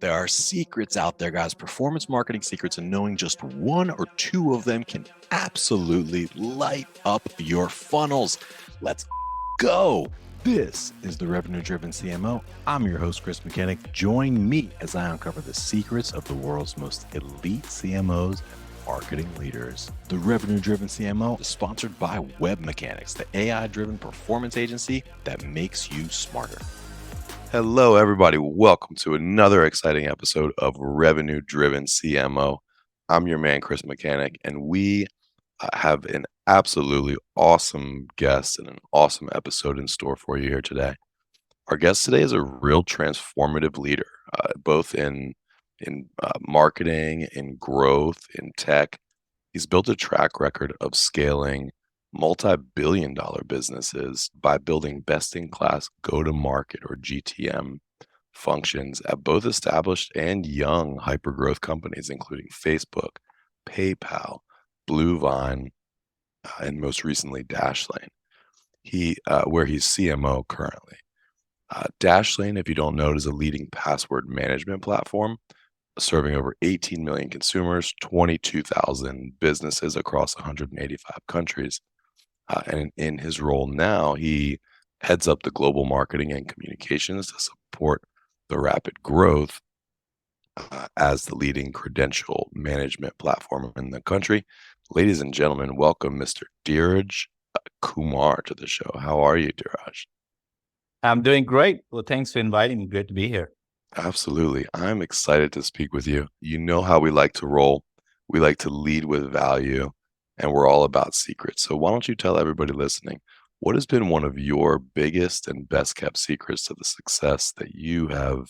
There are secrets out there, guys, performance marketing secrets, and knowing just one or two of them can absolutely light up your funnels. Let's go. This is the Revenue Driven CMO. I'm your host, Chris Mechanic. Join me as I uncover the secrets of the world's most elite CMOs and marketing leaders. The Revenue Driven CMO is sponsored by Web Mechanics, the AI-driven performance agency that makes you smarter. Hello, everybody. Welcome to another exciting episode of Revenue Driven CMO. I'm your man, Chris Mechanic, and we have an absolutely awesome guest and an awesome episode in store for you here today. Our guest today is a real transformative leader, both in marketing, in growth, in tech. He's built a track record of scaling multi-billion-dollar businesses by building best-in-class go-to-market or GTM functions at both established and young hyper-growth companies, including Facebook, PayPal, Bluevine, and most recently Dashlane. Where he's CMO currently. Dashlane, if you don't know, is a leading password management platform serving over 18 million consumers, 22,000 businesses across 185 countries. And in his role now, he heads up the global marketing and communications to support the rapid growth as the leading credential management platform in the country. Ladies and gentlemen, welcome Mr. Dhiraj Kumar to the show. How are you, Dhiraj? I'm doing great. Well, thanks for inviting me. Great to be here. Absolutely. I'm excited to speak with you. You know how we like to roll. We like to lead with value, and we're all about secrets. So why don't you tell everybody listening, what has been one of your biggest and best kept secrets to the success that you have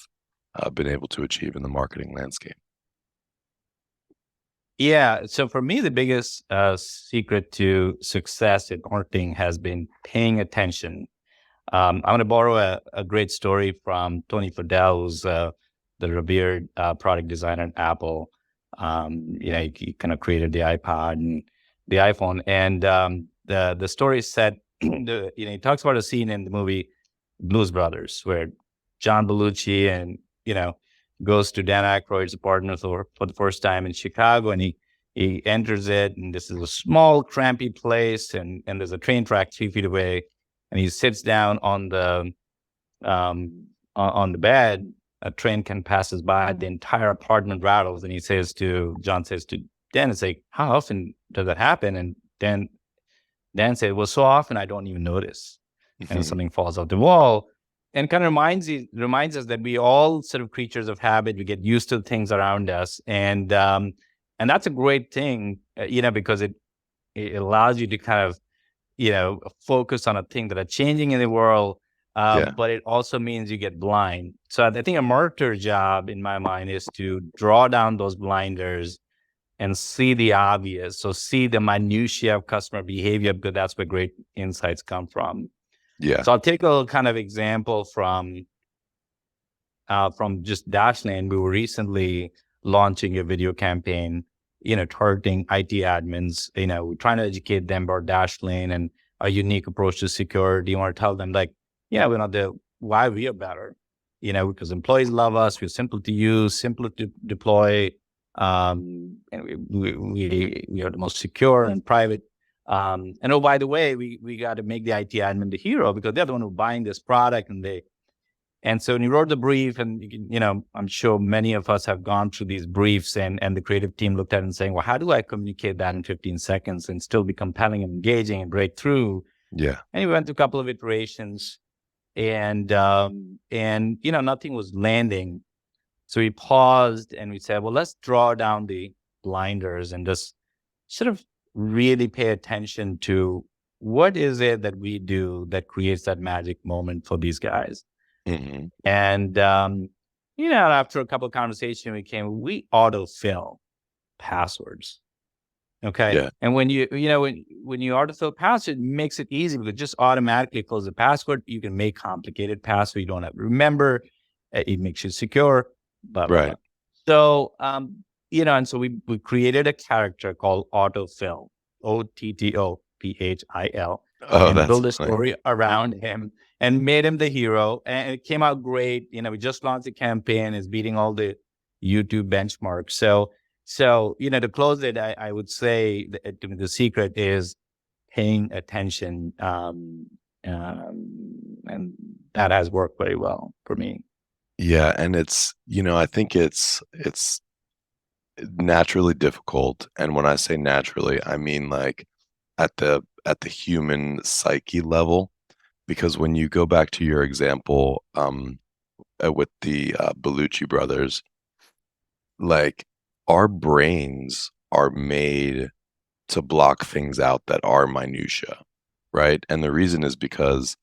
been able to achieve in the marketing landscape? Yeah. So for me, the biggest secret to success in marketing has been paying attention. I'm going to borrow a great story from Tony Fadell, who's the revered product designer at Apple. He kind of created the iPod and the iPhone. And the story said, he talks about a scene in the movie Blues Brothers where John Belushi and, goes to Dan Aykroyd's apartment for the first time in Chicago, and he enters it, and this is a small, crampy place, and there's a train track 3 feet away, and he sits down on the bed. A train can passes by, the entire apartment rattles, and John says to Dan, it's like, how often does that happen? And Dan said, well, so often I don't even notice. And something falls off the wall. And kind of reminds us that we all sort of creatures of habit. We get used to things around us, and that's a great thing, because it allows you to kind of focus on a thing that are changing in the world. But it also means you get blind. So I think a marketer's job, in my mind, is to draw down those blinders and see the obvious. So see the minutiae of customer behavior, because that's where great insights come from. Yeah. So I'll take a kind of example from just Dashlane. We were recently launching a video campaign, targeting IT admins. We're trying to educate them about Dashlane and a unique approach to security. You want to tell them we're not there. Why we are better? Because employees love us. We're simple to use, simple to deploy. And we are the most secure and private. And oh, by the way, we got to make the IT admin the hero, because they're the one who's buying this product. And so when you wrote the brief, and I'm sure many of us have gone through these briefs, and the creative team looked at it and saying, well, how do I communicate that in 15 seconds and still be compelling and engaging and break through? Yeah. And we went through a couple of iterations, and nothing was landing. So we paused and we said, well, let's draw down the blinders and just sort of really pay attention to what is it that we do that creates that magic moment for these guys. Mm-hmm. And, after a couple of conversations, we autofill passwords. Okay. Yeah. And when you autofill password, it makes it easy, because it just automatically fills the password. You can make complicated password. You don't have to remember. It makes you secure. Blah, blah, Right. Blah. So, and so we created a character called Autofill, OTTOPHIL, and built a story around him and made him the hero. And it came out great. We just launched the campaign. It's beating all the YouTube benchmarks. So to close it, I would say the secret is paying attention, and that has worked very well for me. Yeah, and it's, I think it's naturally difficult. And when I say naturally, I mean like at the human psyche level, because when you go back to your example with the Bellucci brothers, like our brains are made to block things out that are minutia, right? And the reason is because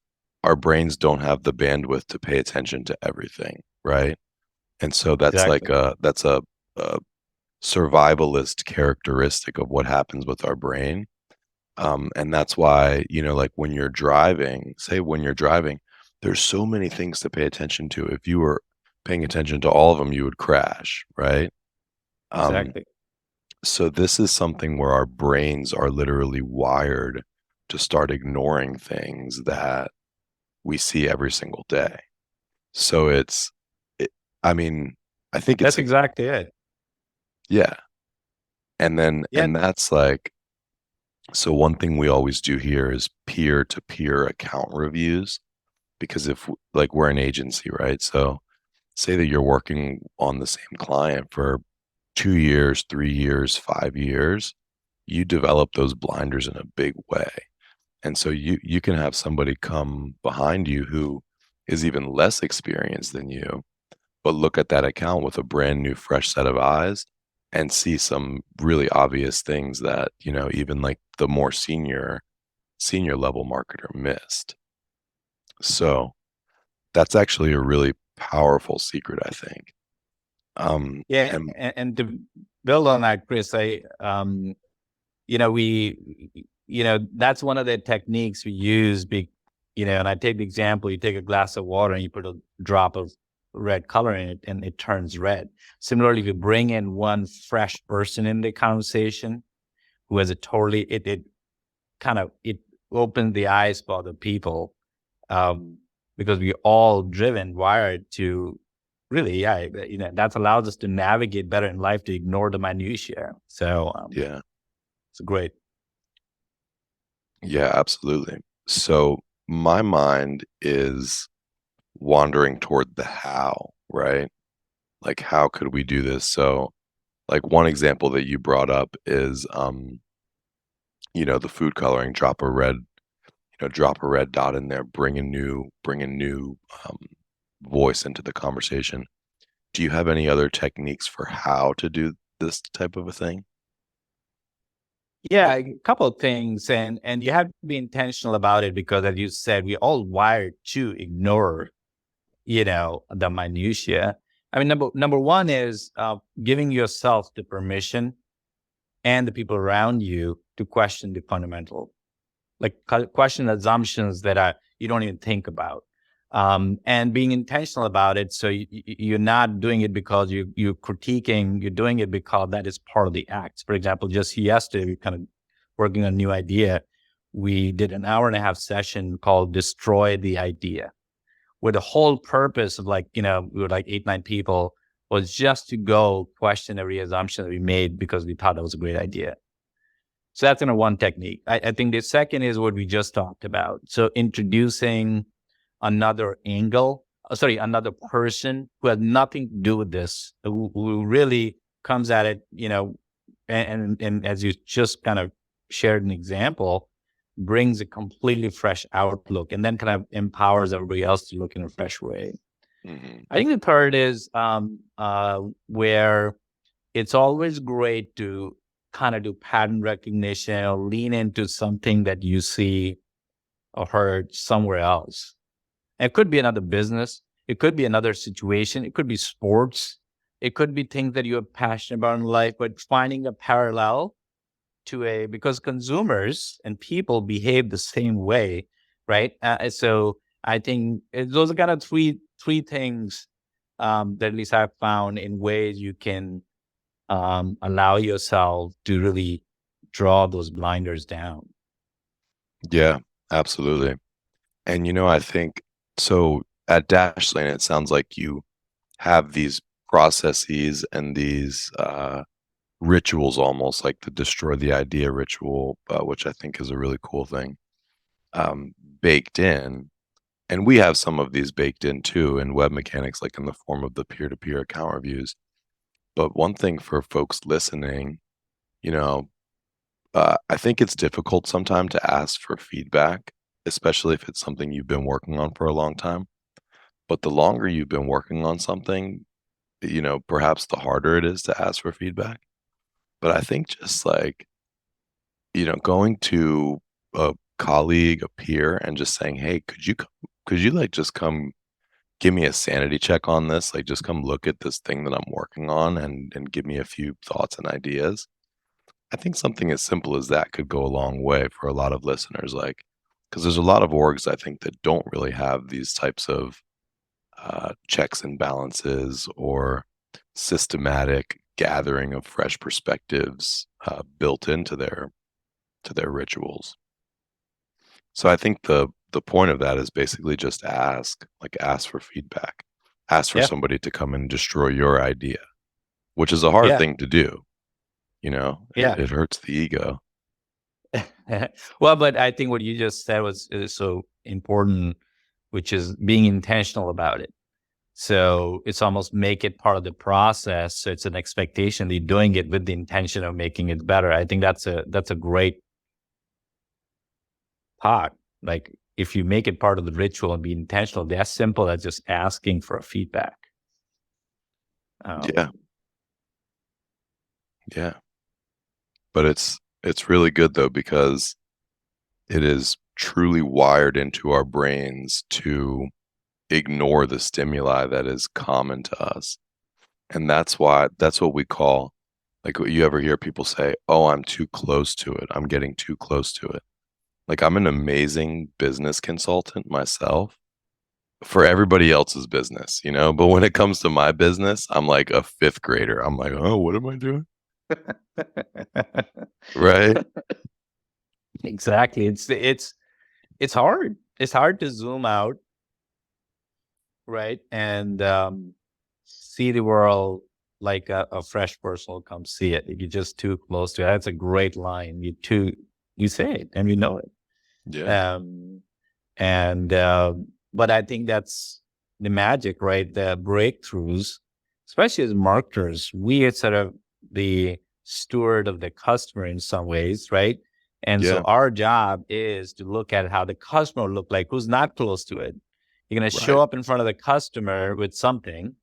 our brains don't have the bandwidth to pay attention to everything, right? And so Exactly. that's a survivalist characteristic of what happens with our brain. And that's why, like when you're driving, there's so many things to pay attention to. If you were paying attention to all of them, you would crash, right? Um, Exactly. so this is something where our brains are literally wired to start ignoring things that we see every single day. So it, I mean, I think That's exactly it. yeah. And then, Yeah. and that's like, so one thing we always do here is peer-to-peer account reviews, because if like we're an agency, right? So say that you're working on the same client for 2 years, 3 years, 5 years, you develop those blinders in a big way. And so you can have somebody come behind you who is even less experienced than you, but look at that account with a brand new, fresh set of eyes and see some really obvious things that, even like the more senior level marketer missed. So that's actually a really powerful secret, I think. Yeah. And And to build on that, Chris, that's one of the techniques we use. And I take the example, you take a glass of water and you put a drop of red color in it and it turns red. Similarly, if you bring in one fresh person in the conversation who has it opens the eyes for other people, because we're all wired to really, that allows us to navigate better in life, to ignore the minutiae. So yeah, it's great. yeah, absolutely. So my mind is wandering toward the how, right? Like, how could we do this? So, like, one example that you brought up is, the food coloring, drop a red dot in there, bring a new voice into the conversation. Do you have any other techniques for how to do this type of a thing? Yeah, a couple of things, and you have to be intentional about it, because, as you said, we all wired to ignore, the minutiae. I mean, number one is giving yourself the permission and the people around you to question the fundamental, like question assumptions that you don't even think about, and being intentional about it. So you're not doing it because you're critiquing. You're doing it because that is part of the act. For example, just yesterday, we kind of working on a new idea. We did an hour and a half session called "Destroy the Idea," where the whole purpose of, we were like 8, 9 people, was just to go question every assumption that we made because we thought that was a great idea. So that's one technique. I think the second is what we just talked about. So introducing another angle, another person who has nothing to do with this, who really comes at it, and as you just kind of shared an example, brings a completely fresh outlook, and then kind of empowers everybody else to look in a fresh way. Hmm. I think the third is where it's always great to kind of do pattern recognition or lean into something that you see or heard somewhere else. And it could be another business. It could be another situation. It could be sports. It could be things that you're passionate about in life, but finding a parallel because consumers and people behave the same way, right? So I think those are kind of three things that at least I've found in ways you can allow yourself to really draw those blinders down. Yeah, absolutely. And I think so at Dashlane, it sounds like you have these processes and these rituals, almost like the destroy the idea ritual, which I think is a really cool thing, baked in. And we have some of these baked in too in web mechanics, like in the form of the peer-to-peer account reviews. But one thing for folks listening, you know, I think it's difficult sometimes to ask for feedback, especially if it's something you've been working on for a long time. But the longer you've been working on something, perhaps the harder it is to ask for feedback. But I think just like, going to a colleague, a peer, and just saying, "Hey, could you like just come give me a sanity check on this? Like, just come look at this thing that I'm working on and give me a few thoughts and ideas." I think something as simple as that could go a long way for a lot of listeners, like, because there's a lot of orgs I think that don't really have these types of checks and balances or systematic gathering of fresh perspectives built into their rituals. So I think the point of that is basically just ask for feedback, ask for Yeah. somebody to come and destroy your idea, which is a hard Yeah. thing to do. Yeah. It hurts the ego. Well, but I think what you just said is so important, which is being intentional about it. So it's almost make it part of the process. So it's an expectation that you're doing it with the intention of making it better. I think that's a great part. Like if you make it part of the ritual and be intentional, they're as simple as just asking for a feedback. Yeah. Yeah. But it's really good though, because it is truly wired into our brains to ignore the stimuli that is common to us. And that's what we call, like, what you ever hear people say, "Oh, I'm too close to it. I'm getting too close to it." Like, I'm an amazing business consultant myself for everybody else's business, but when it comes to my business, I'm like a fifth grader. I'm like, "Oh, what am I doing?" Right? Exactly. It's hard. It's hard to zoom out, right? And see the world like a fresh person will come see it. If you're just too close to it, that's a great line. You say it and you know it. Yeah. And but I think that's the magic, right? The breakthroughs, especially as marketers, we are sort of the steward of the customer in some ways, right? And so Yeah. our job is to look at how the customer will look like, who's not close to it. You're going to Right. show up in front of the customer with something,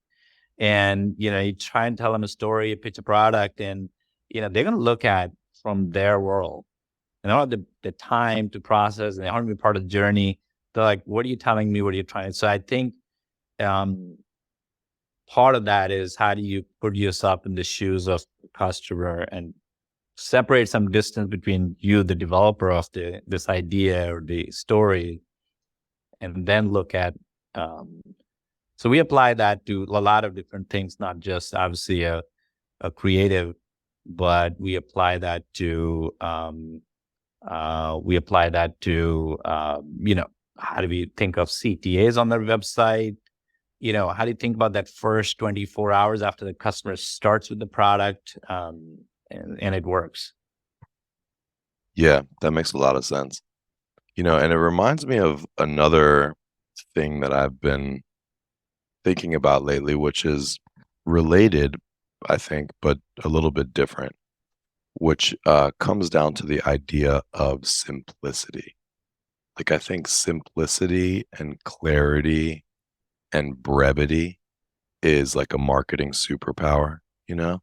and you try and tell them a story, you pitch a product, and they're going to look at from their world. And they don't have the time to process, and they aren't be part of the journey. They're like, what are you telling me? What are you trying? So I think part of that is how do you put yourself in the shoes of the customer and separate some distance between you, the developer of this idea or the story, and then look at. So we apply that to a lot of different things, not just obviously a creative, but we apply that to how do we think of CTAs on their website? How do you think about that first 24 hours after the customer starts with the product, and it works? Yeah, that makes a lot of sense. And it reminds me of another thing that I've been thinking about lately, which is related, I think, but a little bit different, which comes down to the idea of simplicity. Like, I think simplicity and clarity and brevity is like a marketing superpower, you know?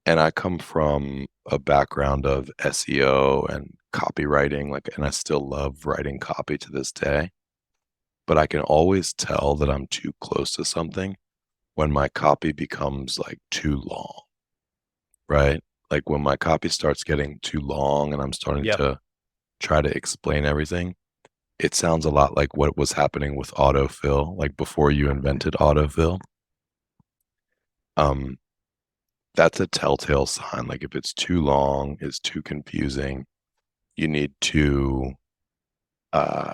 And I come from a background of SEO and copywriting, like, and I still love writing copy to this day. But I can always tell that I'm too close to something when my copy becomes like too long, right? Like when my copy starts getting too long and I'm starting Yep. to try to explain everything, it sounds a lot like what was happening with autofill, like before you invented autofill. Um, that's a telltale sign. Like if it's too long, it's too confusing. You need to, uh,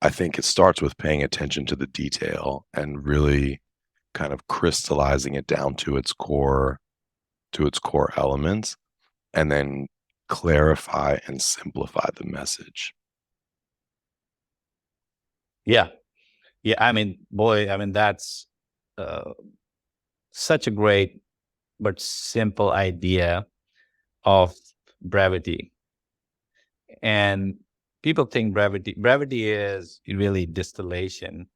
I think it starts with paying attention to the detail and really kind of crystallizing it down to its core elements, and then clarify and simplify the message. Yeah. I mean, boy, that's such a great but simple idea of brevity. And people think brevity is really distillation.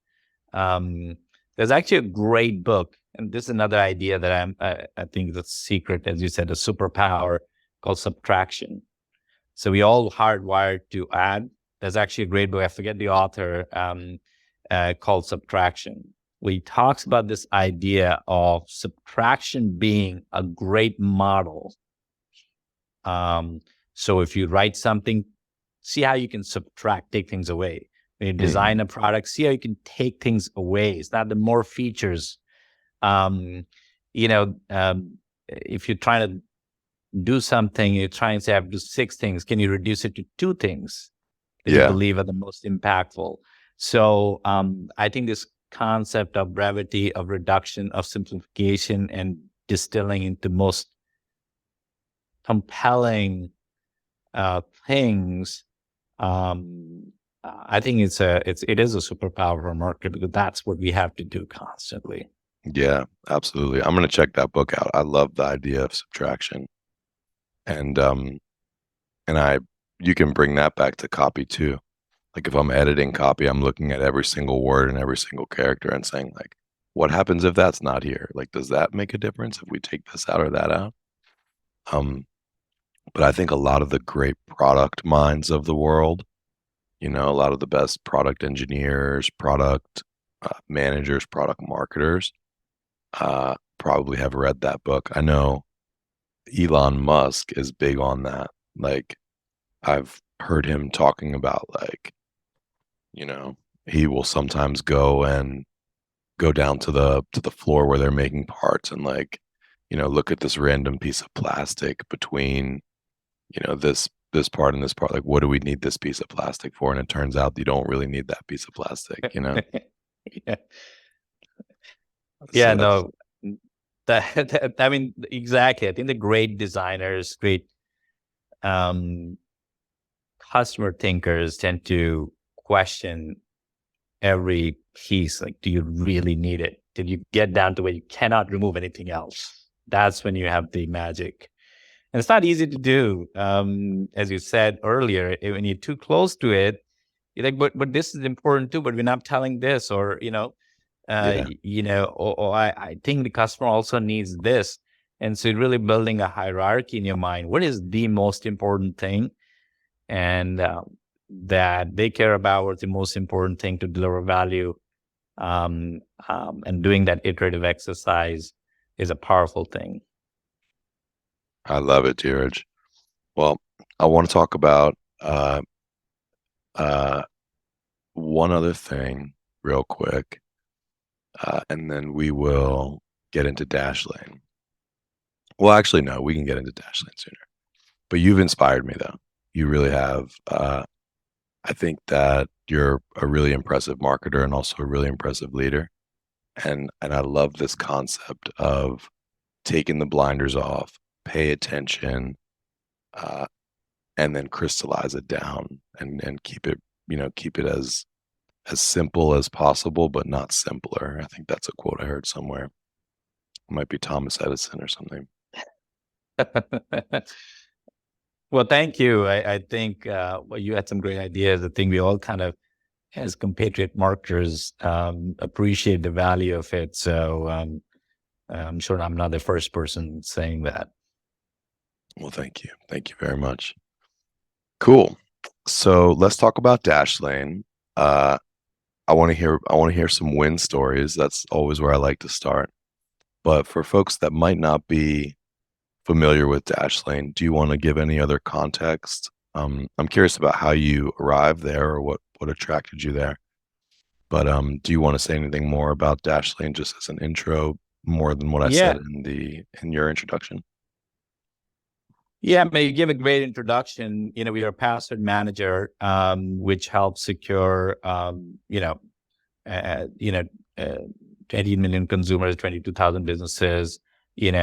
There's actually a great book, and this is another idea that I think is a secret, as you said, a superpower called subtraction. So we all hardwired to add. There's actually a great book, I forget the author, called Subtraction. Where he talks about this idea of subtraction being a great model. So if you write something, see how you can subtract, take things away. When you design a product, see how you can take things away. It's not the more features. If you're trying to do something, you're trying to say, I have to do 6 things. Can you reduce it to 2 things that you believe are the most impactful? So I think this concept of brevity, of reduction, of simplification, and distilling into most compelling things, I think it is a superpower for a marketer, because that's what we have to do constantly. Yeah, absolutely. I'm going to check that book out. I love the idea of subtraction. And you can bring that back to copy too. Like if I'm editing copy, I'm looking at every single word and every single character and saying, like, what happens if that's not here? Like, does that make a difference if we take this out or that out? But I think a lot of the great product minds of the world, a lot of the best product engineers, product managers, product marketers, probably have read that book. I know Elon Musk is big on that. Like, I've heard him talking about, like, he will sometimes go down to the floor where they're making parts and, like, look at this random piece of plastic between, this part and this part. Like, what do we need this piece of plastic for? And it turns out you don't really need that piece of plastic, Yeah, So no, I mean, exactly. I think the great designers, great customer thinkers tend to question every piece. Like, do you really need it? Did you get down to where you cannot remove anything else? That's when you have the magic. And it's not easy to do. As you said earlier, when you're too close to it, you're like, but this is important too, but we're not telling this, or, I think the customer also needs this. And so really building a hierarchy in your mind. What is the most important thing? And that they care about, what's the most important thing to deliver value. And doing that iterative exercise is a powerful thing. I love it, Dhiraj. Well, I want to talk about one other thing real quick, and then we will get into Dashlane. Well, actually, no, we can get into Dashlane sooner. But you've inspired me, though. You really have. I think that you're a really impressive marketer and also a really impressive leader. And I love this concept of taking the blinders off, pay attention, and then crystallize it down and keep it as simple as possible, but not simpler. I think that's a quote I heard somewhere. It might be Thomas Edison or something. Well, thank you. I think you had some great ideas. I think we all kind of, as compatriot marketers, appreciate the value of it. So I'm sure I'm not the first person saying that. Well, thank you. Thank you very much. Cool. So let's talk about Dashlane. I want to hear some win stories. That's always where I like to start. But for folks that might not be familiar with Dashlane, do you want to give any other context? I'm curious about how you arrived there or what attracted you there. But do you want to say anything more about Dashlane just as an intro, more than what I said in your introduction? Yeah, you give a great introduction. We are a password manager, 20 million consumers, 22,000 businesses. The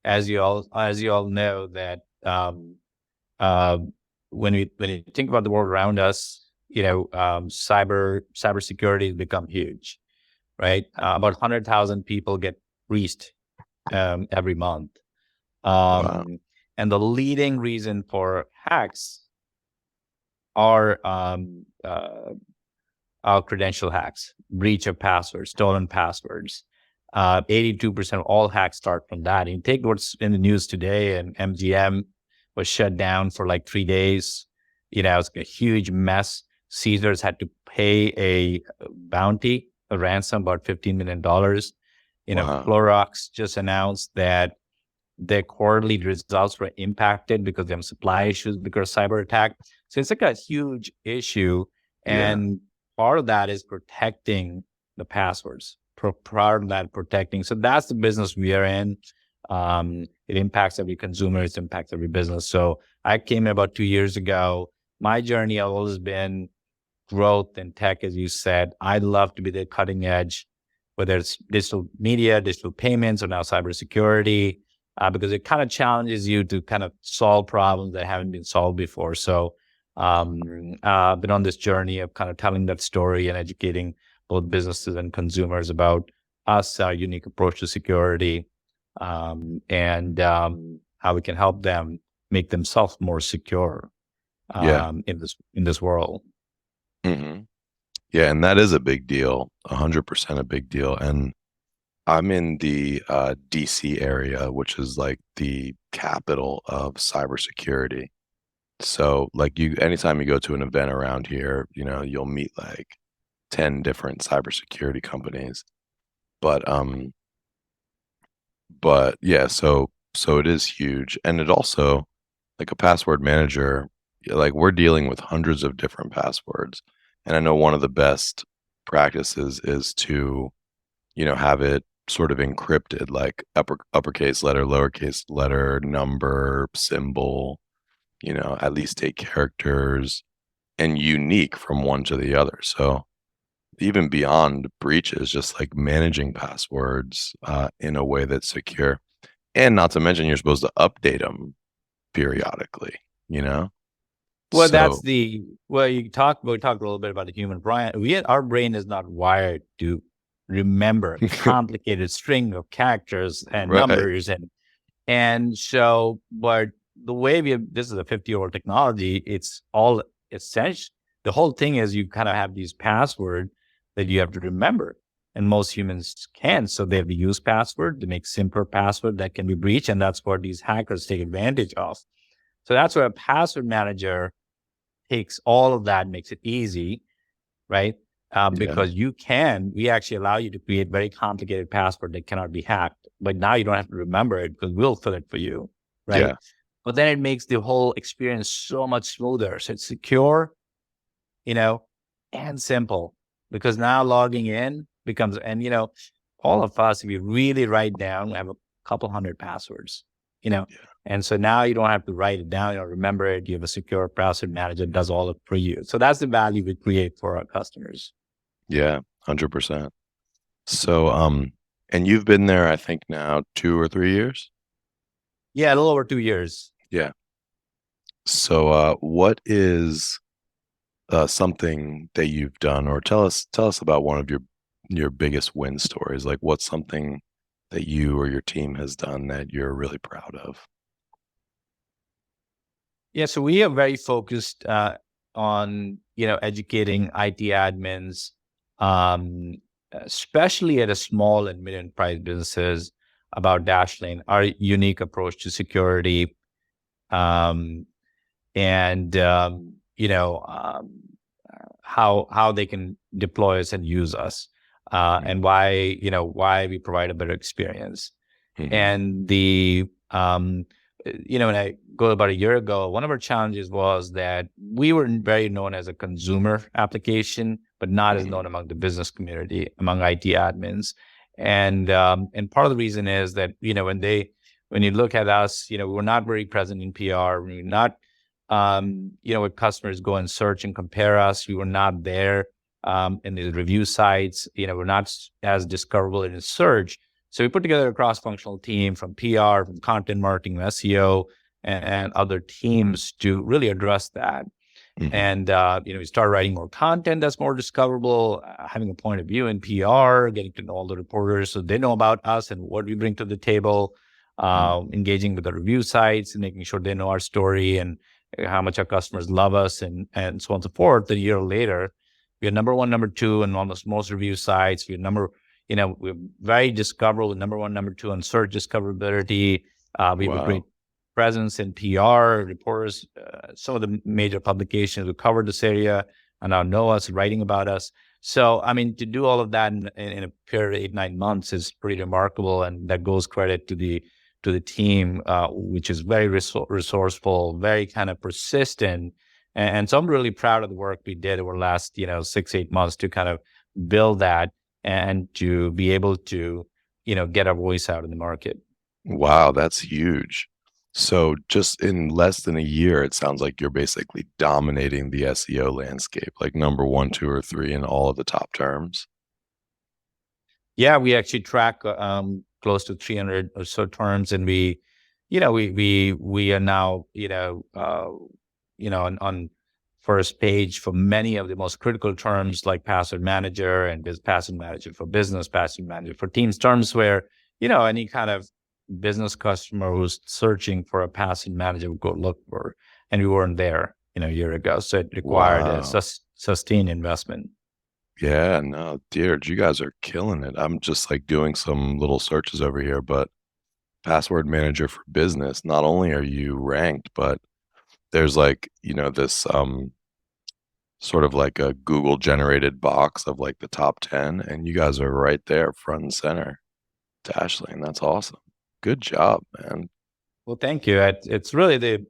as you all know that when you think about the world around us, cybersecurity has become huge, right? About 100,000 people get breached every month. Wow. And the leading reason for hacks are credential hacks, breach of passwords, stolen passwords. 82% of all hacks start from that. And you take what's in the news today, and MGM was shut down for like 3 days. It's a huge mess. Caesars had to pay a bounty, a ransom, about $15 million. Wow. Clorox just announced that their quarterly results were impacted because they have supply issues because of cyber attack. So it's like a huge issue. And part of that is protecting the passwords. Part of that protecting. So that's the business we are in. It impacts every consumer. It impacts every business. So I came in about 2 years ago. My journey has always been growth and tech, as you said. I'd love to be the cutting edge, whether it's digital media, digital payments, or now cybersecurity, because it kind of challenges you to kind of solve problems that haven't been solved before. So been on this journey of kind of telling that story and educating both businesses and consumers about us, our unique approach to security, and how we can help them make themselves more secure in this world. Mm-hmm. Yeah, and that is a big deal, 100% a big deal. And I'm in the DC area, which is like the capital of cybersecurity. So like anytime you go to an event around here, you'll meet like 10 different cybersecurity companies. But yeah, so it is huge. And it also, like a password manager, like we're dealing with hundreds of different passwords. And I know one of the best practices is to, have it sort of encrypted, like uppercase letter, lowercase letter, number, symbol, at least 8 characters, and unique from one to the other. So even beyond breaches, just like managing passwords in a way that's secure. And not to mention, you're supposed to update them periodically, Well, So, we talked a little bit about the human brain. Our brain is not wired to remember complicated string of characters and right. numbers. And so, but the way this is a 50-year-old technology, it's all essential. The whole thing is you kind of have these passwords that you have to remember. And most humans can. So they have to use password to make simpler password that can be breached. And that's what these hackers take advantage of. So that's where a password manager takes all of that, makes it easy, right? Because we actually allow you to create very complicated password that cannot be hacked. But now you don't have to remember it because we'll fill it for you, right? Yeah. But then it makes the whole experience so much smoother. So it's secure, and simple, because now logging in becomes, and all of us, if you really write down, we have a couple hundred passwords, and so now you don't have to write it down, remember it. You have a secure password manager that does all of it for you. So that's the value we create for our customers. Yeah, 100%. So, and you've been there, I think now 2 or 3 years? Yeah, a little over 2 years. Yeah. So, what is something that you've done, or tell us about one of your biggest win stories? Like, what's something that you or your team has done that you're really proud of? Yeah, so we are very focused on educating IT admins, especially at a small and mid-enterprise businesses, about Dashlane, our unique approach to security, and how they can deploy us and use us, and why we provide a better experience. Mhm. And when I go about a year ago, one of our challenges was that we were very known as a consumer application, but not as known among the business community, among IT admins. And part of the reason is that, when you look at us, we're not very present in PR. We're not where customers go and search and compare us. We were not there in the review sites. We're not as discoverable in search. So we put together a cross-functional team from PR, from content marketing, SEO, and other teams to really address that. Mhm. And, we started writing more content that's more discoverable, having a point of view in PR, getting to know all the reporters so they know about us and what we bring to the table, engaging with the review sites and making sure they know our story and how much our customers love us and so on and so forth. A year later, we are number one, number two on almost most review sites. We're very discoverable, number one, number two on search discoverability. We have a great presence in PR, reporters, some of the major publications who cover this area and now know us, writing about us. So, to do all of that in a period of 8-9 months is pretty remarkable. And that goes credit to the team, which is very resourceful, very kind of persistent. And so I'm really proud of the work we did over the last, 6-8 months to kind of build that and to be able to, get our voice out in the market. Wow, that's huge. So just in less than a year, it sounds like you're basically dominating the SEO landscape, like number 1, 2, or 3 in all of the top terms. Yeah, we actually track close to 300 or so terms, and we are now on first page for many of the most critical terms like password manager and password manager for business, password manager for teams, terms where any kind of business customer who's searching for a password manager would go look for, and we weren't there a year ago, so it required a sustained investment. Yeah, no, Dhiraj, you guys are killing it. I'm just like doing some little searches over here, but password manager for business, not only are you ranked, but there's like, this sort of like a Google generated box of like the top 10, and you guys are right there front and center. Dashlane, that's awesome. Good job, man. Well, thank you. It's really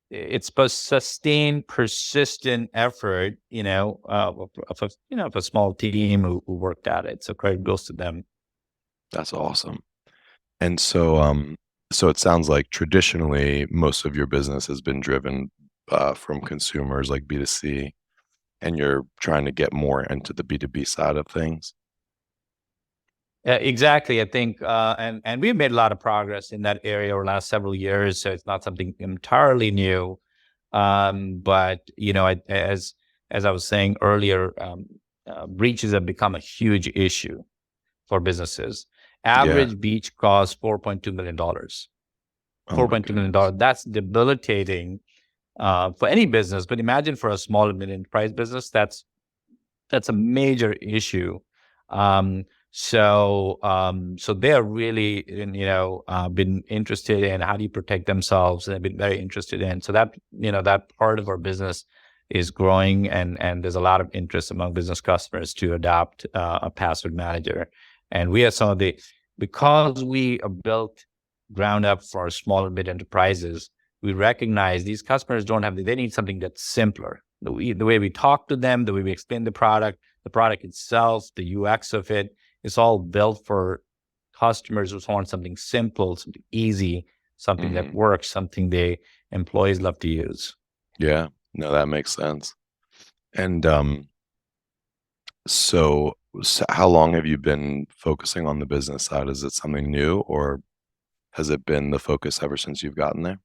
it's a sustained, persistent effort, of a small team who worked at it. So credit goes to them. That's awesome. And so it sounds like traditionally most of your business has been driven from consumers, like B2C, and you're trying to get more into the B2B side of things. Exactly. I think, and we've made a lot of progress in that area over the last several years. So it's not something entirely new. But as I was saying earlier, breaches have become a huge issue for businesses. Average breach costs $4.2 million. $4.2 million. That's debilitating for any business. But imagine for a small and mid enterprise business, that's a major issue. So they are really, been interested in how do you protect themselves, and have been very interested in. So that, that part of our business is growing, and there's a lot of interest among business customers to adopt a password manager. And we are because we are built ground up for small and mid enterprises, we recognize these customers they need something that's simpler. The way we talk to them, the way we explain the product itself, the UX of it, it's all built for customers who want something simple, something easy, something that works, something employees love to use. Yeah, no, that makes sense. And so how long have you been focusing on the business side? Is it something new, or has it been the focus ever since you've gotten there?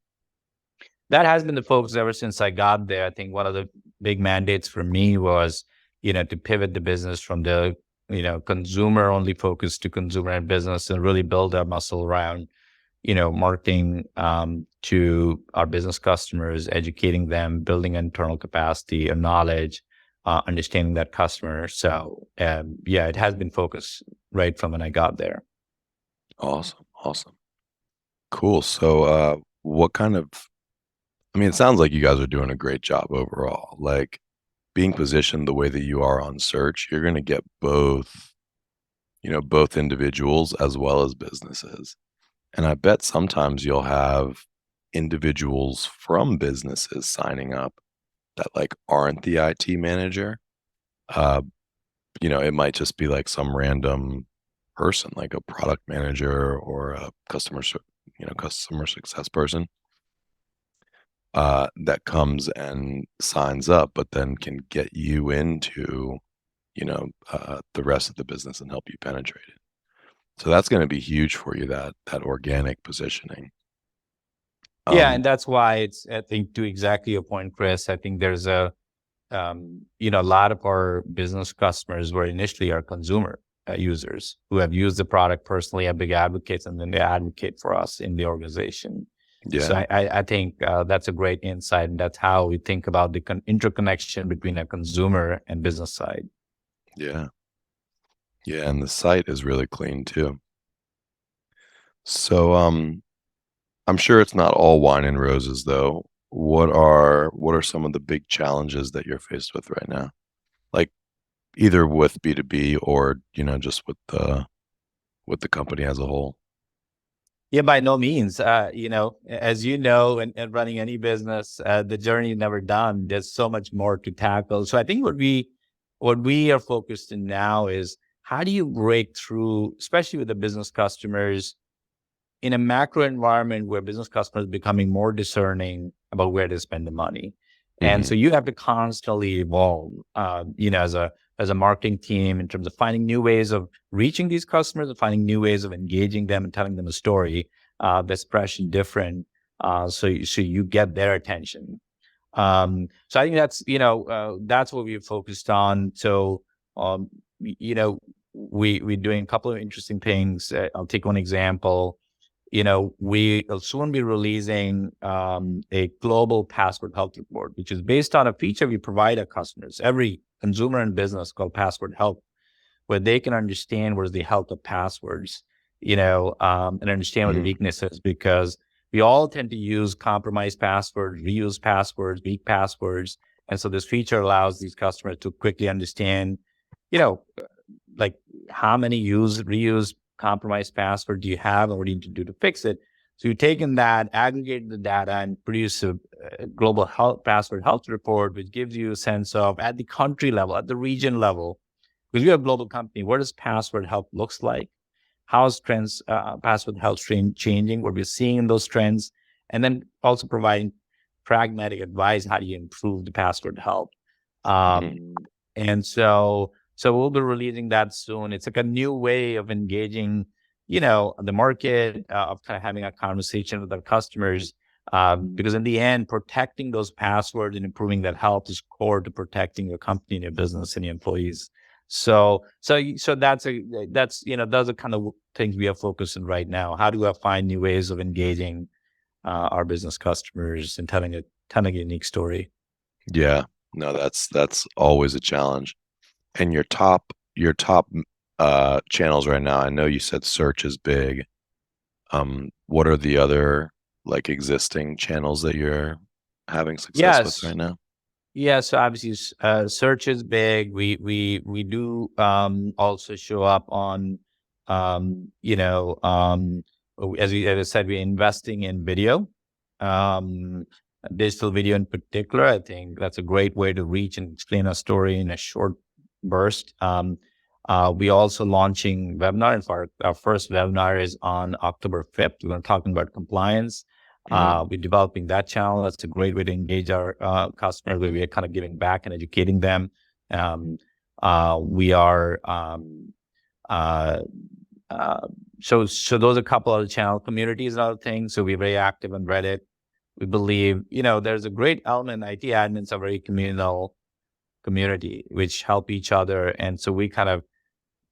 That has been the focus ever since I got there. I think one of the big mandates for me was, to pivot the business from the, consumer only focus to consumer and business, and really build our muscle around, marketing to our business customers, educating them, building internal capacity and knowledge, understanding that customer. So it has been focused right from when I got there. Awesome. Cool. So what kind of, it sounds like you guys are doing a great job overall. Like being positioned the way that you are on search, you're going to get both individuals as well as businesses. And I bet sometimes you'll have individuals from businesses signing up that like aren't the IT manager. It might just be like some random person, like a product manager or a customer success person. that comes and signs up, but then can get you into, the rest of the business and help you penetrate it. So that's going to be huge for you, that organic positioning. Yeah, and that's why it's, I think, to exactly your point, Chris, I think there's a lot of our business customers were initially our consumer users who have used the product personally, are big advocates, and then they advocate for us in the organization. Yeah. So I think that's a great insight, and that's how we think about the interconnection between a consumer and business side. Yeah. Yeah, and the site is really clean too. So I'm sure it's not all wine and roses though. What are some of the big challenges that you're faced with right now? Like either with B2B or, just with the company as a whole. Yeah, by no means. As you know, and running any business, the journey is never done. There's so much more to tackle. So I think what we are focused in now is how do you break through, especially with the business customers, in a macro environment where business customers are becoming more discerning about where to spend the money. And so you have to constantly evolve, as a marketing team in terms of finding new ways of reaching these customers and finding new ways of engaging them and telling them a story that's fresh and different. So you get their attention. So I think that's what we've focused on. So, we're doing a couple of interesting things. I'll take one example. We will soon be releasing a global password health report, which is based on a feature we provide our customers, every consumer and business, called Password Health, where they can understand what is the health of passwords, and understand what the weakness is, because we all tend to use compromised passwords, reuse passwords, weak passwords. And so this feature allows these customers to quickly understand, like how many reused compromised password do you have and what do you need to do to fix it. So you've taken that, aggregated the data, and produce a global password health report, which gives you a sense of, at the country level, at the region level, because you're a global company, what does password health looks like? How's trends, password health changing? What we're seeing in those trends, and then also providing pragmatic advice. How do you improve the password health? And so we'll be releasing that soon. It's like a new way of engaging, the market, of kind of having a conversation with our customers. Because in the end, protecting those passwords and improving that health is core to protecting your company and your business and your employees. So those are kind of things we are focusing right now. How do I find new ways of engaging our business customers and telling a unique story? Yeah, no, that's always a challenge. And your top channels right now, I know you said search is big. What are the other like existing channels that you're having success with right now? Yeah, so obviously, search is big. We do also show up on, as I said, we're investing in video, digital video in particular. I think that's a great way to reach and explain a story in a short burst. We also launching webinar. In fact, our first webinar is on October 5th. We're going to talk about compliance. We're developing that channel. That's a great way to engage our customers, where we are kind of giving back and educating them. We are so those are a couple of channel communities and other things. So we're very active on Reddit. We believe, there's a great element. IT admins are very communal community, which help each other. And so we kind of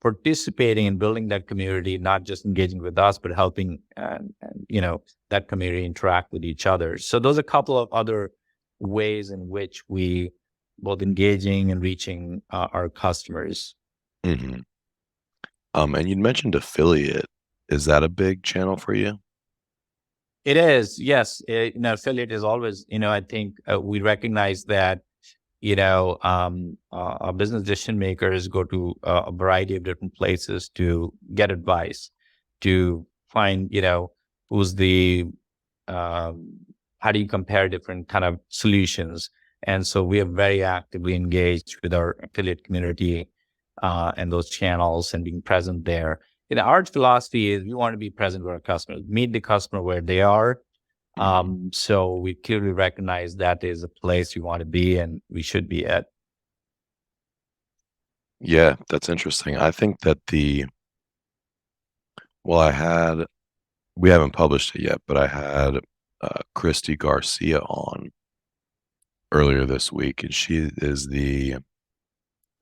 participating in building that community, not just engaging with us, but helping that community interact with each other. So those are a couple of other ways in which we both engaging and reaching our customers. And you mentioned affiliate. Is that a big channel for you? It is, yes. Affiliate is always, I think we recognize that our business decision makers go to a variety of different places to get advice, to find, who's the, how do you compare different kind of solutions? And so we are very actively engaged with our affiliate community and those channels and being present there. Our philosophy is we want to be present with our customers, meet the customer where they are, So we clearly recognize that is a place we want to be and we should be at. Yeah, that's interesting. I think that we haven't published it yet, but I had Christy Garcia on earlier this week, and she is the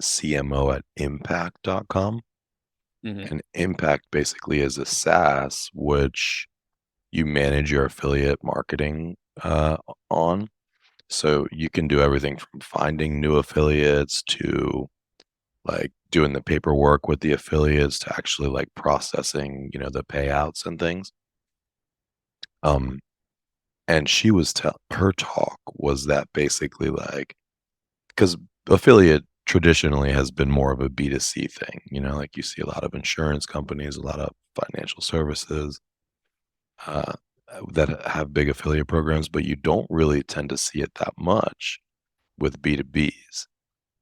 CMO at impact.com. Mm-hmm. And Impact basically is a SaaS, which you manage your affiliate marketing on. So you can do everything from finding new affiliates to like doing the paperwork with the affiliates to actually like processing, the payouts and things. Um, and her talk was that basically like, because affiliate traditionally has been more of a B2C thing, like you see a lot of insurance companies, a lot of financial services uh, that have big affiliate programs, but you don't really tend to see it that much with B2Bs.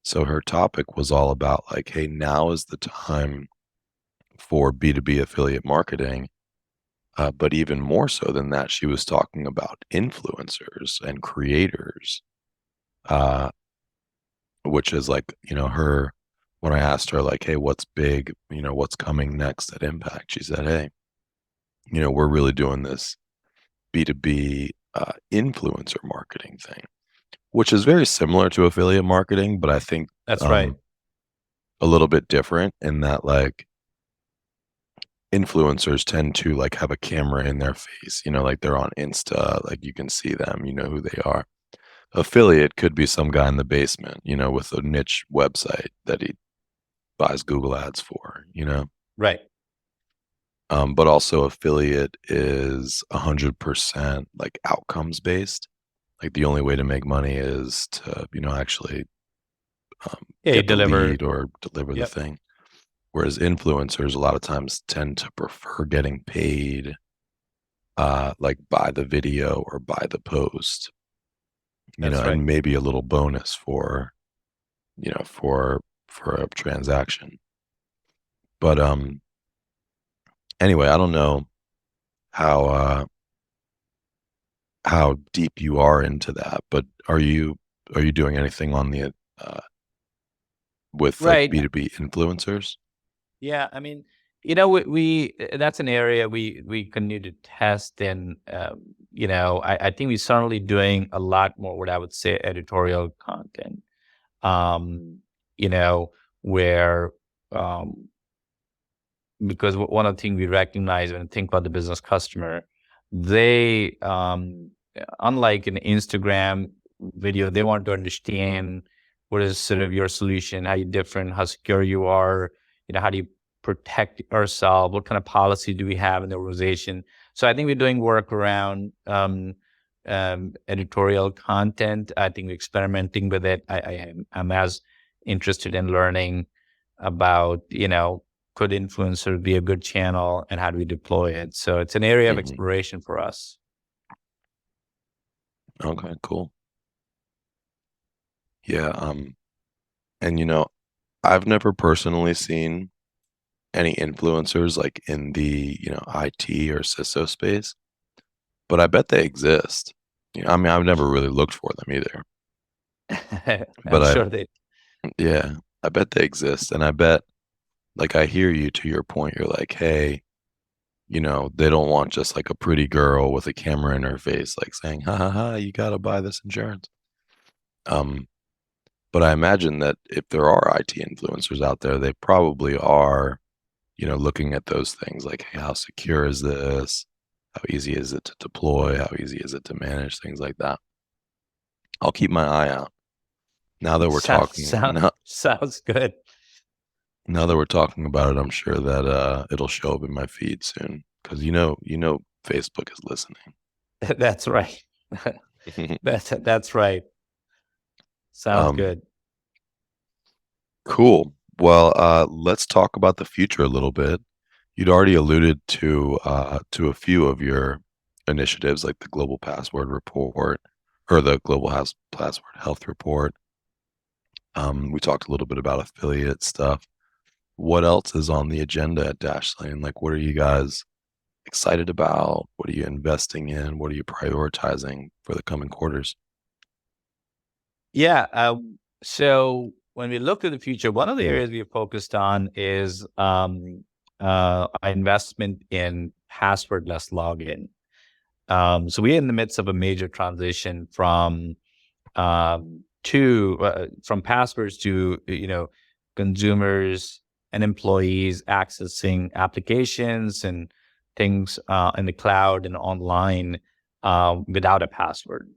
So her topic was all about like, hey, now is the time for B2B affiliate marketing. But even more so than that, she was talking about influencers and creators, uh, which is like, when I asked her, like, hey, what's big, what's coming next at Impact? She said, hey, we're really doing this B2B influencer marketing thing, which is very similar to affiliate marketing, but I think That's right. a little bit different in that, like, influencers tend to like have a camera in their face, like they're on Insta, like you can see them, you know who they are. Affiliate could be some guy in the basement, with a niche website that he buys Google ads for, Right. But also affiliate is 100% like outcomes based. Like the only way to make money is to, actually Yeah, you get the deliver. lead or deliver the Yep. thing. Whereas influencers a lot of times tend to prefer getting paid like by the video or by the post, That's right. and maybe a little bonus for, for a transaction. But anyway, I don't know how how deep you are into that, but are you doing anything on the with like Right. B2B influencers? Yeah, I mean, we that's an area we continue to test, and I think we're certainly doing a lot more what I would say editorial content. Um, you know, where um, because one of the things we recognize when we think about the business customer, they unlike an Instagram video, they want to understand what is sort of your solution, how you different, how secure you are, how do you protect ourselves, what kind of policy do we have in the organization. So I think we're doing work around editorial content. I think we're experimenting with it. I'm as interested in learning about could influencer be a good channel and how do we deploy it? So it's an area of Hmm. exploration for us. Okay, cool. Yeah. And I've never personally seen any influencers like in the, IT or CISO space, but I bet they exist. I mean, I've never really looked for them either, I'm but sure they. yeah, I bet they exist. And I bet, like, I hear you to your point. You're like, hey, they don't want just like a pretty girl with a camera in her face, like saying, ha ha ha, you got to buy this insurance. Um, but I imagine that if there are IT influencers out there, they probably are, looking at those things like, hey, how secure is this? How easy is it to deploy? How easy is it to manage? Things like that. I'll keep my eye out. Now that we're Sounds talking, sound, sounds good. now that we're talking about it, I'm sure that it'll show up in my feed soon because Facebook is listening. That's right. That's right. Sounds um, good. cool. Well, let's talk about the future a little bit. You'd already alluded to a few of your initiatives, like the Global Password Report or the Password Health Report. We talked a little bit about affiliate stuff. What else is on the agenda at Dashlane? Like, what are you guys excited about? What are you investing in? What are you prioritizing for the coming quarters? Yeah. So when we look to the future, one of the areas we focused on is our investment in passwordless login. So we're in the midst of a major transition from passwords to consumers and employees accessing applications and things in the cloud and online without a password.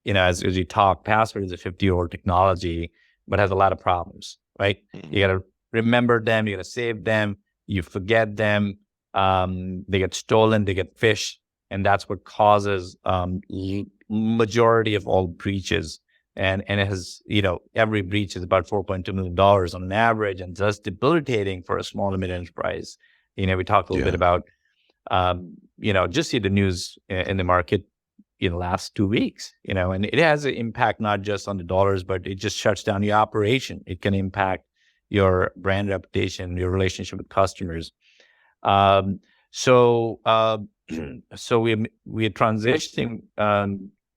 As you talk, password is a 50-year-old technology, but has a lot of problems, right? You got to remember them, you got to save them, you forget them, they get stolen, they get phished, and that's what causes majority of all breaches. And it has, every breach is about $4.2 million on an average, and just debilitating for a small and mid enterprise. We talked a little bit about, just see the news in the market in the last 2 weeks, and it has an impact not just on the dollars, but it just shuts down your operation. It can impact your brand reputation, your relationship with customers. Um, so, uh, so we're transitioning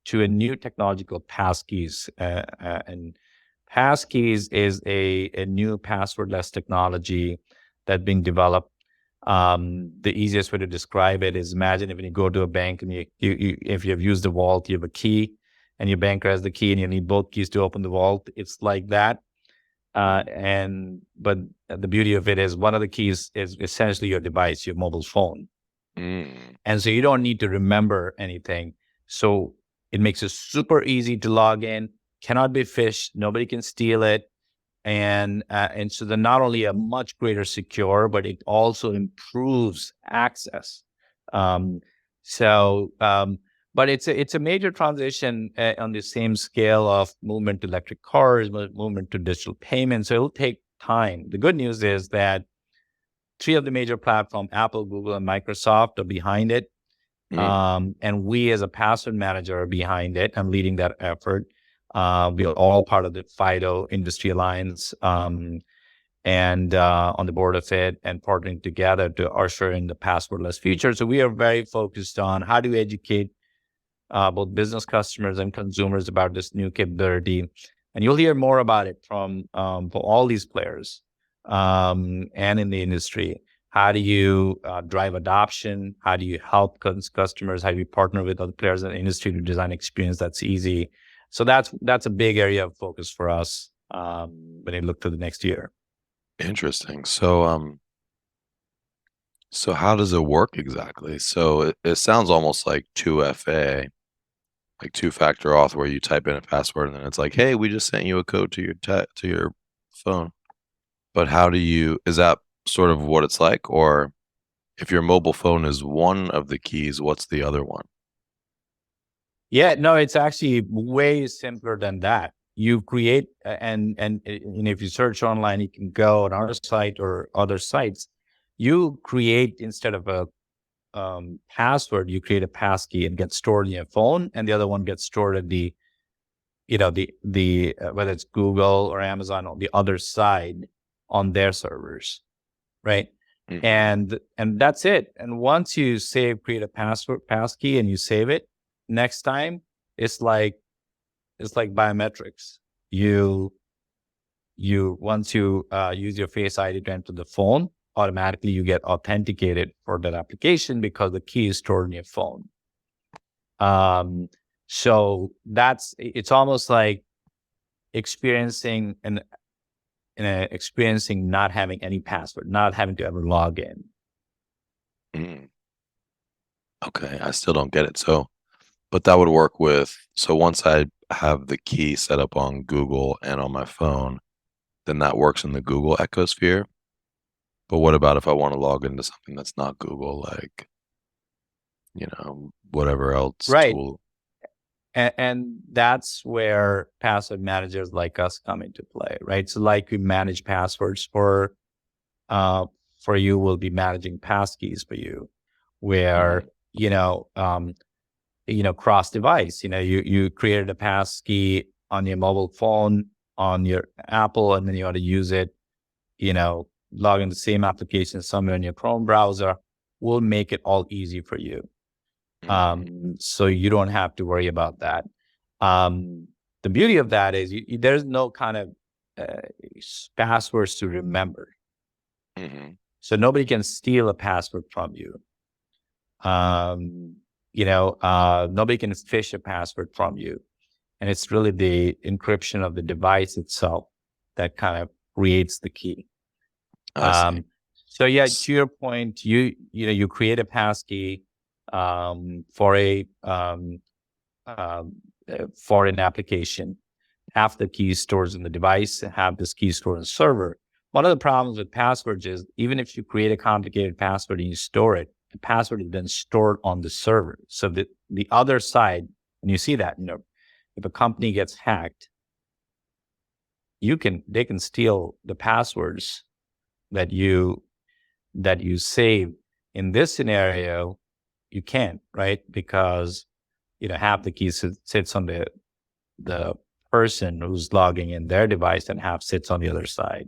to a new technology called passkeys, and passkeys is a new passwordless technology that's being developed. The easiest way to describe it is, imagine if you go to a bank and if you have used the vault, you have a key, and your banker has the key, and you need both keys to open the vault. It's like that. But the beauty of it is, one of the keys is essentially your device, your mobile phone. And so you don't need to remember anything. So it makes it super easy to log in, cannot be phished, nobody can steal it. And so they're not only a much greater secure, but it also improves access. But it's a major transition on the same scale of movement to electric cars, movement to digital payments. So it'll take time. The good news is that 3 of the major platforms, Apple, Google, and Microsoft, are behind it. And we as a password manager are behind it. I'm leading that effort. We are all part of the FIDO Industry Alliance, and on the board of it, and partnering together to usher in the passwordless future. So we are very focused on how to educate both business customers and consumers about this new capability. And you'll hear more about it from all these players and in the industry. How do you drive adoption? How do you help customers? How do you partner with other players in the industry to design experience that's easy? So that's a big area of focus for us when you look to the next year. Interesting. So how does it work exactly? So it sounds almost like 2FA, like two-factor auth, where you type in a password and then it's like, hey, we just sent you a code to your phone. But is that sort of what it's like? Or if your mobile phone is one of the keys, what's the other one? Yeah, no, it's actually way simpler than that. You create, and if you search online, you can go on our site or other sites. You create, instead of a password, you create a passkey and gets stored in your phone, and the other one gets stored at the whether it's Google or Amazon on the other side on their servers, right? And that's it. And once you create a passkey, and you save it, next time it's like biometrics. Once you use your Face ID to enter the phone, automatically you get authenticated for that application because the key is stored in your phone. So it's almost like experiencing not having any password, not having to ever log in. Okay, I still don't get it. But that would work so once I have the key set up on Google and on my phone, then that works in the Google ecosphere. But what about if I want to log into something that's not Google, like, whatever else Right. tool? And that's where password managers like us come into play, right? So like we manage passwords for you, we'll be managing passkeys for you, where, cross device, you created a passkey on your mobile phone, on your Apple, and then you want to use it, log in the same application somewhere in your Chrome browser. we'll make it all easy for you. Mhm. So you don't have to worry about that. The beauty of that is there's no kind of passwords to remember. Mhm. So nobody can steal a password from you. Nobody can phish a password from you. And it's really the encryption of the device itself that kind of creates the key. I see. So yeah, S- to your point, you create a passkey for for an application. Half the key stores in the device, half this key stored in the server. One of the problems with passwords is even if you create a complicated password and you store it, the password is then stored on the server. So the other side, and you see that, if a company gets hacked, they can steal the passwords that you save. In this scenario, you can't, right? Because half the key sits on the person who's logging in their device, and half sits on the other side.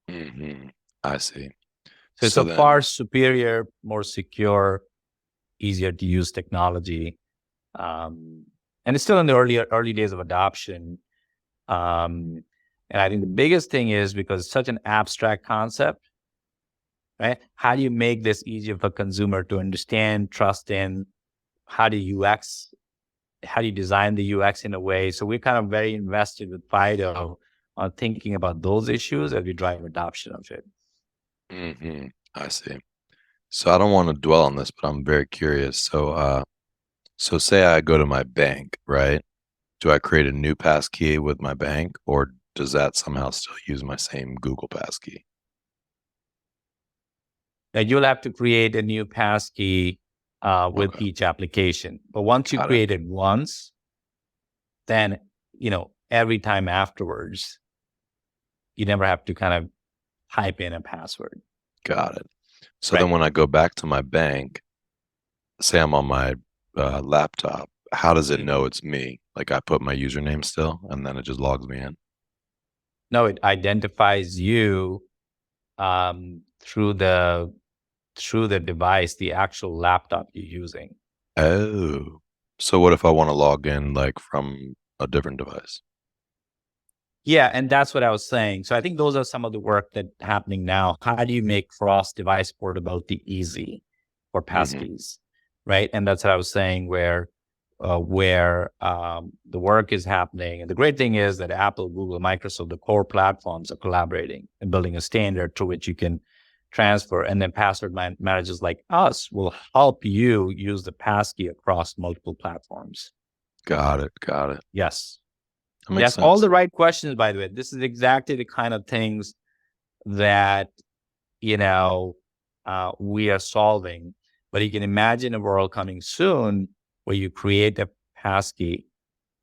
Mhm. I see. So it's So a far then, superior, more secure, easier to use technology. And it's still in the early days of adoption. Um, and I think the biggest thing is because it's such an abstract concept, right? How do you make this easier for consumer to understand, trust in? How do you design the UX in a way? So we're kind of very invested with FIDO on thinking about those issues as we drive adoption of it. I see. So I don't want to dwell on this, but I'm very curious. So say I go to my bank, right? Do I create a new passkey with my bank, or does that somehow still use my same Google passkey? Now you'll have to create a new passkey with Okay, each application. But once you got it. create it once, then every time afterwards, you never have to kind of type in a password. Got it. So Right. then when I go back to my bank, say I'm on my laptop, how does it Mhm. know it's me? Like I put my username still, and then it just logs me in. No, it identifies you through the device, the actual laptop you're using. Oh, so what if I want to log in like from a different device? Yeah, and that's what I was saying. So I think those are some of the work that's happening now. How do you make cross-device portability easy for Hmm. passkeys, right? And that's what I was saying, where the work is happening. And the great thing is that Apple, Google, Microsoft, the core platforms are collaborating and building a standard through which you can transfer. And then password managers like us will help you use the passkey across multiple platforms. Got it. Got it. Yes. That makes That's all sense. the right questions, by the way. This is exactly the kind of things that, you know, we are solving. But you can imagine a world coming soon where you create a passkey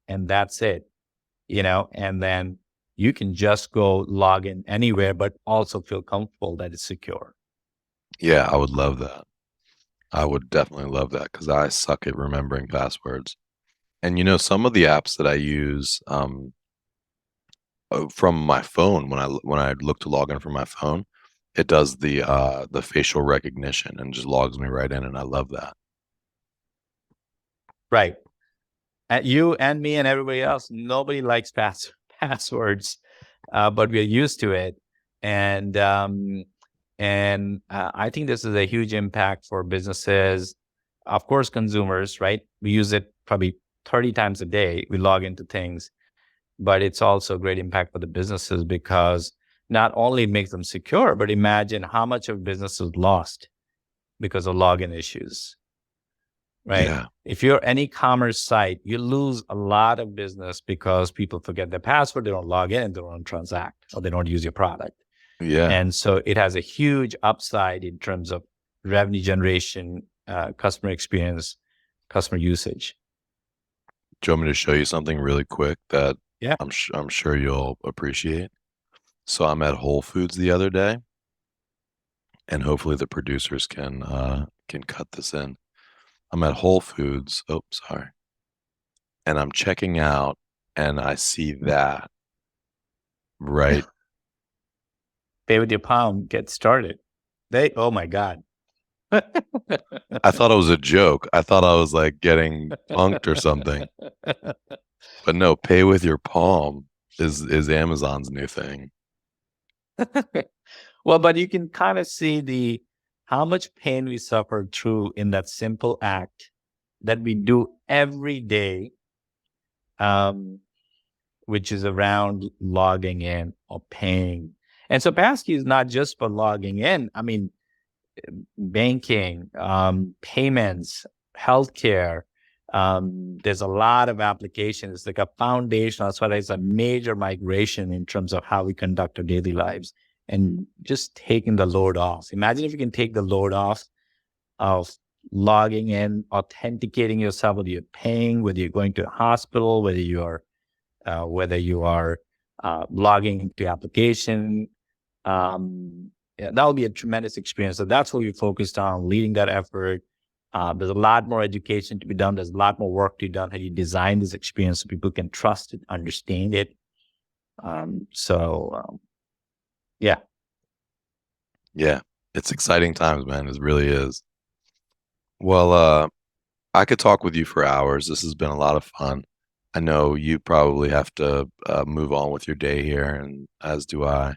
and that's it, and then you can just go log in anywhere, but also feel comfortable that it's secure. Yeah, I would love that. I would definitely love that because I suck at remembering passwords. And some of the apps that I use from my phone when I look to log in from my phone, it does the facial recognition and just logs me right in, and I love that. Right. You and me and everybody else, nobody likes passwords, but we're used to it. And I think this is a huge impact for businesses, of course, consumers, right? We use it probably 30 times a day. We log into things, but it's also a great impact for the businesses because not only it makes them secure, but imagine how much of business is lost because of login issues, right? Yeah, If you're an e-commerce site, you lose a lot of business because people forget their password, they don't log in, they don't transact, or they don't use your product. yeah. And so it has a huge upside in terms of revenue generation, customer experience, customer usage. Do you want me to show you something really quick that Yeah. I'm sure you'll appreciate? So I'm at Whole Foods the other day, and hopefully the producers can cut this in. I'm at Whole Foods. Oh, sorry. And I'm checking out, and I see that right. Pay with your palm, get started. Oh my God. I thought it was a joke. I thought I was like getting punked or something. But no, pay with your palm is Amazon's new thing. Well, but you can kind of see how much pain we suffer through in that simple act that we do every day, which is around logging in or paying. And so Passkey is not just for logging in. I mean, banking, payments, healthcare. There's a lot of applications. It's like a foundation. That's why there's a major migration in terms of how we conduct our daily lives and just taking the load off. Imagine if you can take the load off of logging in, authenticating yourself, whether you're paying, whether you're going to a hospital, whether you are logging into application. Yeah, that'll be a tremendous experience. So that's what we focused on, leading that effort. There's a lot more education to be done. There's a lot more work to be done. How you design this experience so people can trust it, understand it. Yeah. Yeah, it's exciting times, man. It really is. Well, I could talk with you for hours. This has been a lot of fun. I know you probably have to move on with your day here, and as do I,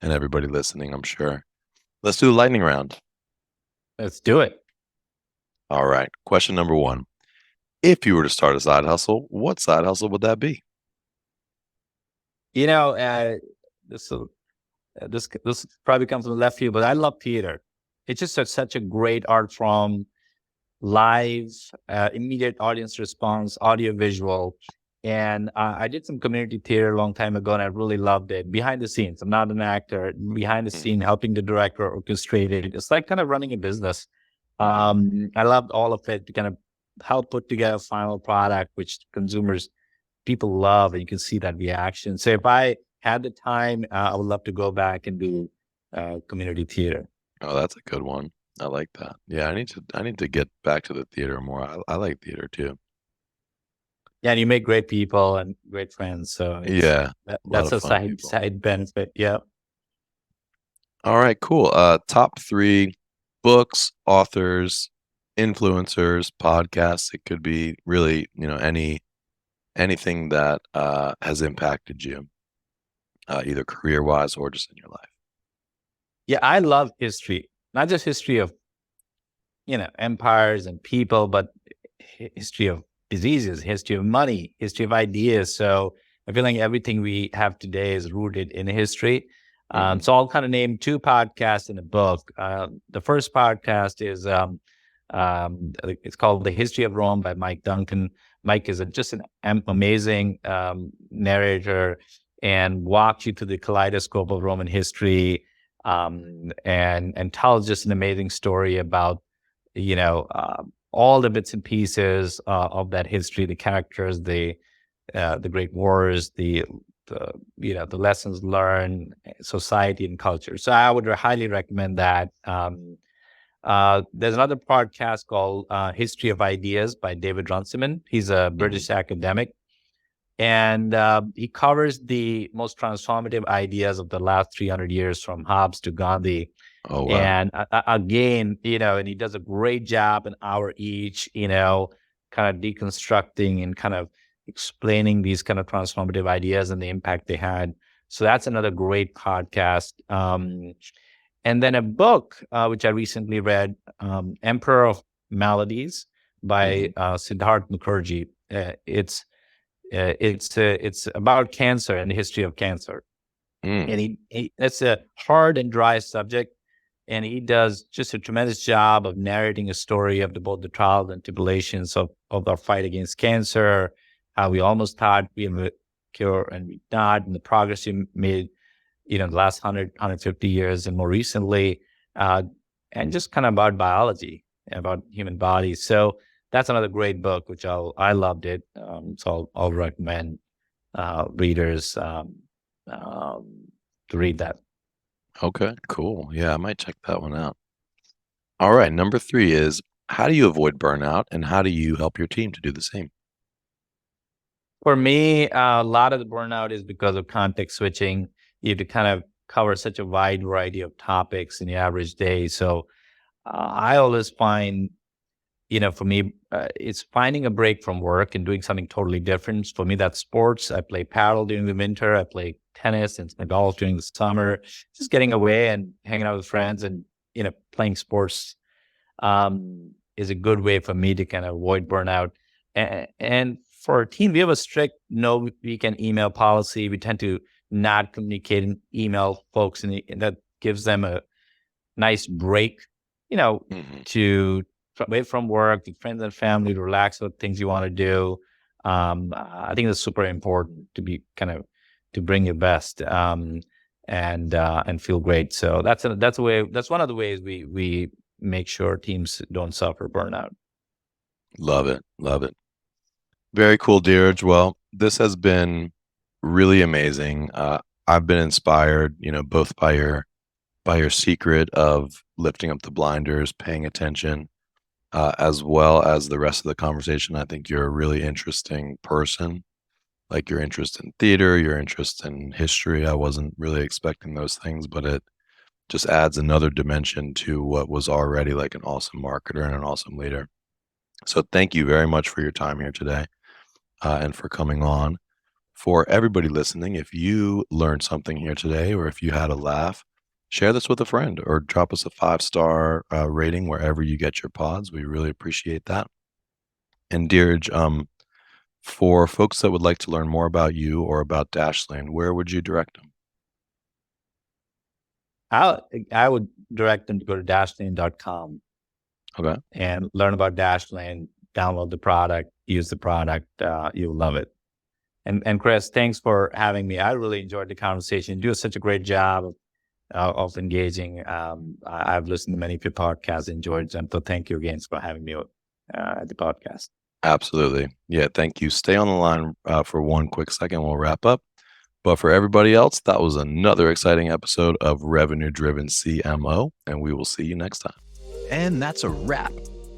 and everybody listening, I'm sure. Let's do the lightning round. Let's do it. All right. Question number 1. If you were to start a side hustle, what side hustle would that be? You know, this probably comes from the left field, but I love theater. It's just such a great art form, live, immediate audience response, audio visual. And I did some community theater a long time ago, and I really loved it. Behind the scenes, I'm not an actor. Behind the scene, helping the director orchestrate it. It's like kind of running a business. I loved all of it to kind of help put together a final product, which people love, and you can see that reaction. So if I had the time, I would love to go back and do community theater. Oh, that's a good one. I like that. Yeah, I need to get back to the theater more. I like theater too. Yeah, and you make great people and great friends. So Yeah, that's a side benefit. Yeah. All right, cool. Top 3 books, authors, influencers, podcasts. It could be really, anything that has impacted you, either career-wise or just in your life. Yeah, I love history, not just history of, empires and people, but history of diseases, history of money, history of ideas. So I feel like everything we have today is rooted in history. So I'll kind of name 2 podcasts in a book. The first podcast is it's called The History of Rome by Mike Duncan. Mike is just an amazing narrator and walks you through the kaleidoscope of Roman history, and tells just an amazing story about all the bits and pieces of that history, the characters, the great wars, the lessons learned, society and culture. So I would highly recommend that. There's another podcast called History of Ideas by David Runciman. He's a British academic, and he covers the most transformative ideas of the last 300 years, from Hobbes to Gandhi. Oh, wow. And again, and he does a great job, an hour each, kind of deconstructing and kind of explaining these kind of transformative ideas and the impact they had. So that's another great podcast. And then a book, which I recently read, Emperor of Maladies by Siddharth Mukherjee. It's about cancer and the history of cancer. And it's a hard and dry subject. And he does just a tremendous job of narrating a story of both the trials and tribulations of our fight against cancer, how we almost thought we have a cure and we not, and the progress we made, the last 150 years and more recently, and just kind of about biology and about human bodies. So that's another great book, which I loved it. So I'll recommend readers to read that. Okay, cool. Yeah, I might check that one out. All right, number 3 is, how do you avoid burnout, and how do you help your team to do the same? For me, a lot of the burnout is because of context switching. You have to kind of cover such a wide variety of topics in the average day. So I always find, for me, it's finding a break from work and doing something totally different. For me, that's sports. I play paddle during the winter. I play tennis and play golf during the summer. Just getting away and hanging out with friends and, playing sports is a good way for me to kind of avoid burnout. And for our team, we have a strict no weekend email policy. We tend to not communicate and email folks, and that gives them a nice break, to away from work, to friends and family, to relax with things you want to do. I think that's super important to be to bring your best and feel great. So that's a way. That's one of the ways we make sure teams don't suffer burnout. Love it. Love it. Very cool, Dhiraj. Well, this has been really amazing. I've been inspired, both by your secret of lifting up the blinders, paying attention, as well as the rest of the conversation. I think you're a really interesting person. Like your interest in theater, your interest in history. I wasn't really expecting those things, but it just adds another dimension to what was already like an awesome marketer and an awesome leader. So thank you very much for your time here today, and for coming on. For everybody listening, if you learned something here today, or if you had a laugh, share this with a friend or drop us a 5-star rating wherever you get your pods. We really appreciate that. And Dhiraj, for folks that would like to learn more about you or about Dashlane, where would you direct them? I would direct them to go to dashlane.com. Okay. And learn about Dashlane, download the product, use the product. You'll love it. And Chris, thanks for having me. I really enjoyed the conversation. You do such a great job of engaging. I've listened to many of your podcasts, enjoyed them. So thank you again for having me at the podcast. Absolutely. Yeah, thank you. Stay on the line for one quick second. We'll wrap up. But for everybody else, that was another exciting episode of Revenue Driven CMO, and we will see you next time. And that's a wrap.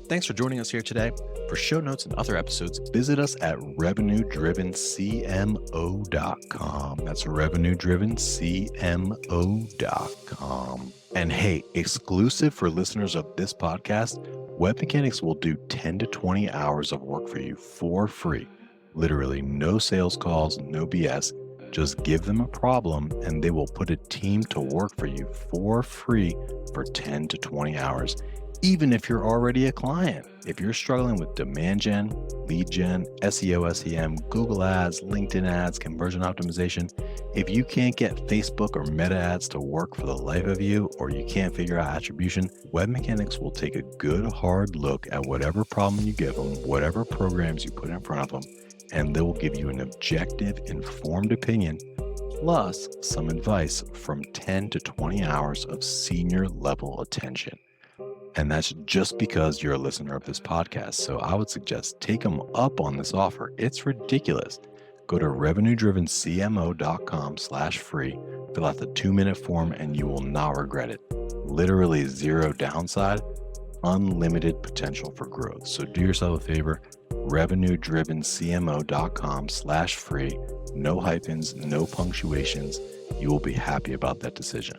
Thanks for joining us here today. For show notes and other episodes, visit us at revenuedrivencmo.com. That's revenuedrivencmo.com. And hey, exclusive for listeners of this podcast, Web Mechanics will do 10 to 20 hours of work for you for free. Literally no sales calls, no BS. Just give them a problem and they will put a team to work for you for free for 10 to 20 hours. Even if you're already a client. If you're struggling with demand gen, lead gen, SEO, SEM, Google ads, LinkedIn ads, conversion optimization, if you can't get Facebook or Meta ads to work for the life of you, or you can't figure out attribution, Web Mechanics will take a good hard look at whatever problem you give them, whatever programs you put in front of them, and they will give you an objective, informed opinion, plus some advice from 10 to 20 hours of senior level attention. And that's just because you're a listener of this podcast. So I would suggest take them up on this offer. It's ridiculous. Go to revenuedrivencmo.com/free, fill out the 2-minute form, and you will not regret it. Literally zero downside, unlimited potential for growth. So do yourself a favor, revenuedrivencmo.com/free, no hyphens, no punctuations. You will be happy about that decision.